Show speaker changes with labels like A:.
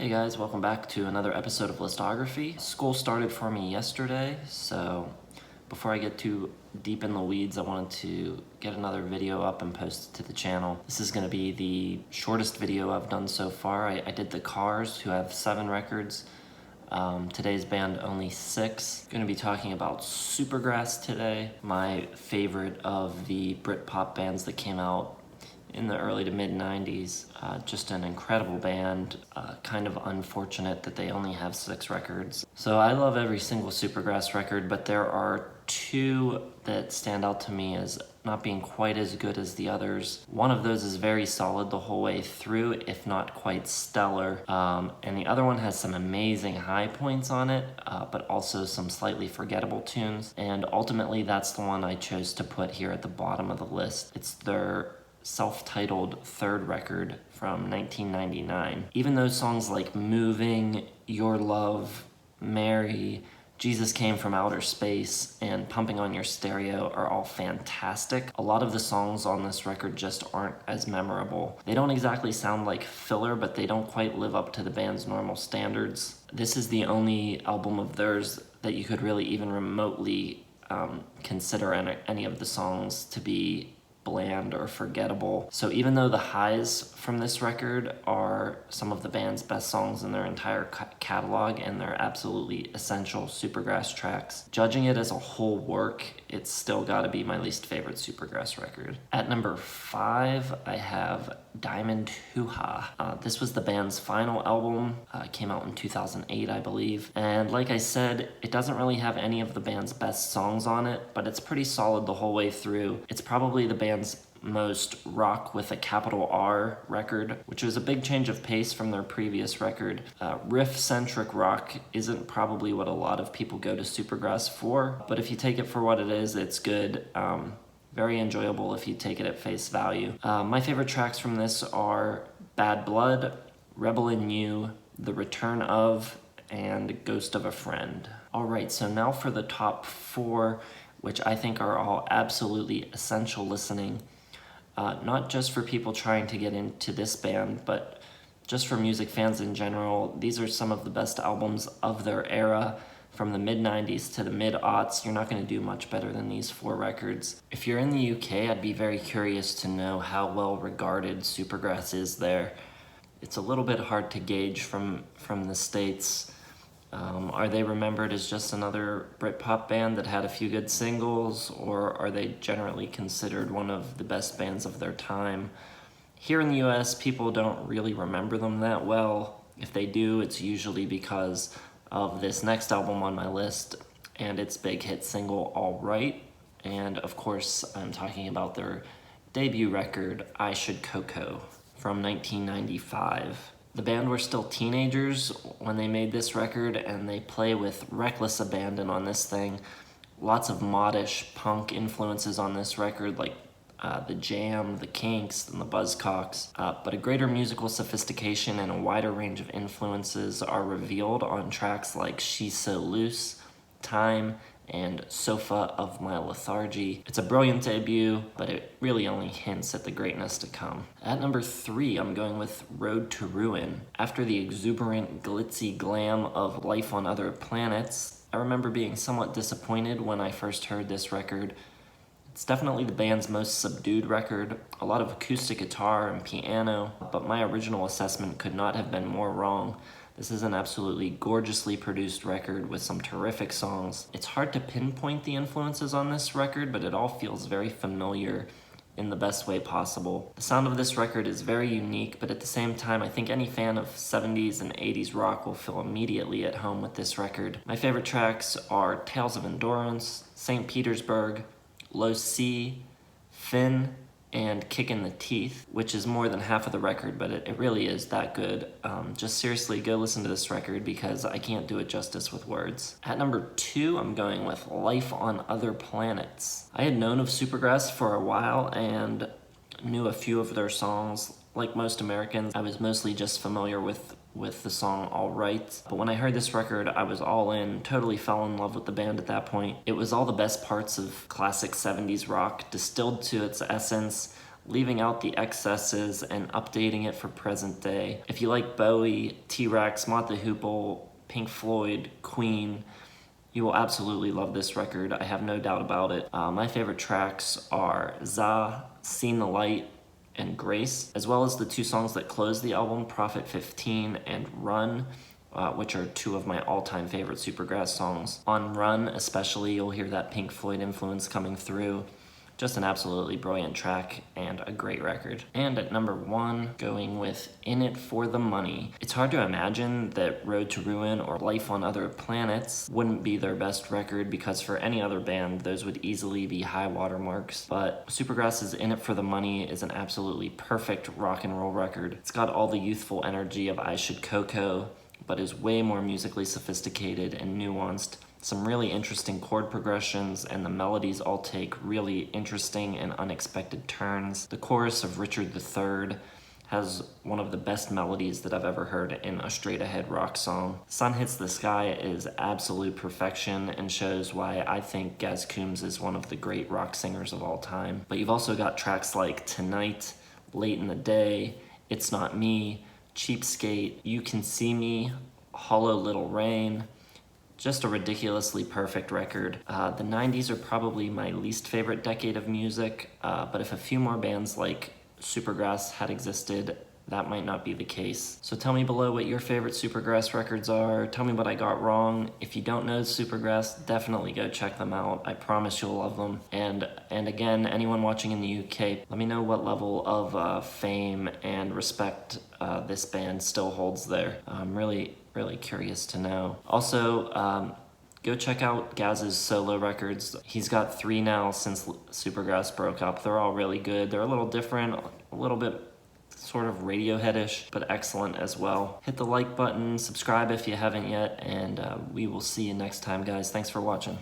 A: Hey guys, welcome back to another episode of Listography. School started for me yesterday, so before I get too deep in the weeds, I wanted to get another video up and post it to the channel. This is going to be the shortest video I've done so far. I did the Cars, who have 7 records. Today's band only 6. Going to be talking about Supergrass today, my favorite of the Britpop bands that came out in the early to mid 90s. Just an incredible band, kind of unfortunate that they only have 6 records. So I love every single Supergrass record, but there are 2 that stand out to me as not being quite as good as the others. One of those is very solid the whole way through, if not quite stellar. And the other one has some amazing high points on it, but also some slightly forgettable tunes. And ultimately, that's the one I chose to put here at the bottom of the list. It's their self-titled 3rd record from 1999. Even though songs like Moving, Your Love, Mary, Jesus Came from Outer Space, and Pumping on Your Stereo are all fantastic, a lot of the songs on this record just aren't as memorable. They don't exactly sound like filler, but they don't quite live up to the band's normal standards. This is the only album of theirs that you could really even remotely consider any of the songs to be bland or forgettable. So even though the highs from this record are some of the band's best songs in their entire catalog and they're absolutely essential Supergrass tracks, judging it as a whole work, it's still gotta be my least favorite Supergrass record. At number 5, I have Diamond Hoo-Ha. This was the band's final album, came out in 2008, I believe. And like I said, it doesn't really have any of the band's best songs on it, but it's pretty solid the whole way through. It's probably the band's most rock with a capital R record, which was a big change of pace from their previous record. Riff-centric rock isn't probably what a lot of people go to Supergrass for, but if you take it for what it is, it's good. Very enjoyable if you take it at face value. My favorite tracks from this are Bad Blood, Rebel in You, The Return of, and Ghost of a Friend. Alright, so now for the top 4, which I think are all absolutely essential listening. Not just for people trying to get into this band, but just for music fans in general. These are some of the best albums of their era. From the mid-90s to the mid-aughts, you're not going to do much better than these 4 records. If you're in the UK, I'd be very curious to know how well regarded Supergrass is there. It's a little bit hard to gauge from the States. Are they remembered as just another Britpop band that had a few good singles, or are they generally considered one of the best bands of their time? Here in the US, people don't really remember them that well. If they do, it's usually because of this next album on my list and its big hit single, All Right. And of course, I'm talking about their debut record, I Should Coco, from 1995. The band were still teenagers when they made this record, and they play with reckless abandon on this thing. Lots of modish punk influences on this record, like the Jam, the Kinks, and the Buzzcocks. But a greater musical sophistication and a wider range of influences are revealed on tracks like She's So Loose, Time, and Sofa of My Lethargy. It's a brilliant debut, but it really only hints at the greatness to come. At number 3, I'm going with Road to Ruin. After the exuberant, glitzy glam of Life on Other Planets, I remember being somewhat disappointed when I first heard this record. It's definitely the band's most subdued record, a lot of acoustic guitar and piano, but my original assessment could not have been more wrong. This is an absolutely gorgeously produced record with some terrific songs. It's hard to pinpoint the influences on this record, but it all feels very familiar in the best way possible. The sound of this record is very unique, but at the same time, I think any fan of 70s and 80s rock will feel immediately at home with this record. My favorite tracks are Tales of Endurance, St. Petersburg, Low C, Finn, and Kick in the Teeth, which is more than half of the record, but it really is that good. Just seriously, go listen to this record because I can't do it justice with words. At number 2, I'm going with Life on Other Planets. I had known of Supergrass for a while and knew a few of their songs. Like most Americans, I was mostly just familiar with the song All Right. But when I heard this record, I was all in, totally fell in love with the band at that point. It was all the best parts of classic 70s rock distilled to its essence, leaving out the excesses and updating it for present day. If you like Bowie, T-Rex, Mott the Hoople, Pink Floyd, Queen, you will absolutely love this record. I have no doubt about it. My favorite tracks are Za, Seen the Light, and Grace, as well as the two songs that close the album, Prophet 15 and Run, which are two of my all-time favorite Supergrass songs. On Run especially, you'll hear that Pink Floyd influence coming through. Just an absolutely brilliant track and a great record. And at number 1, going with In It for the Money. It's hard to imagine that Road to Ruin or Life on Other Planets wouldn't be their best record, because for any other band, those would easily be high watermarks. But Supergrass's In It for the Money is an absolutely perfect rock and roll record. It's got all the youthful energy of I Should Coco, but is way more musically sophisticated and nuanced. Some really interesting chord progressions, and the melodies all take really interesting and unexpected turns. The chorus of Richard III has one of the best melodies that I've ever heard in a straight-ahead rock song. Sun Hits the Sky is absolute perfection and shows why I think Gaz Coombs is one of the great rock singers of all time. But you've also got tracks like Tonight, Late in the Day, It's Not Me, Cheapskate, You Can See Me, Hollow Little Rain. Just a ridiculously perfect record. The 90s are probably my least favorite decade of music, but if a few more bands like Supergrass had existed, that might not be the case. So tell me below what your favorite Supergrass records are. Tell me what I got wrong. If you don't know Supergrass, definitely go check them out. I promise you'll love them. And again, anyone watching in the UK, let me know what level of fame and respect this band still holds there. I'm really curious to know. Also, go check out Gaz's solo records. He's got 3 now since Supergrass broke up. They're all really good. They're a little different, a little bit sort of Radiohead-ish, but excellent as well. Hit the like button, subscribe if you haven't yet, and we will see you next time, guys. Thanks for watching.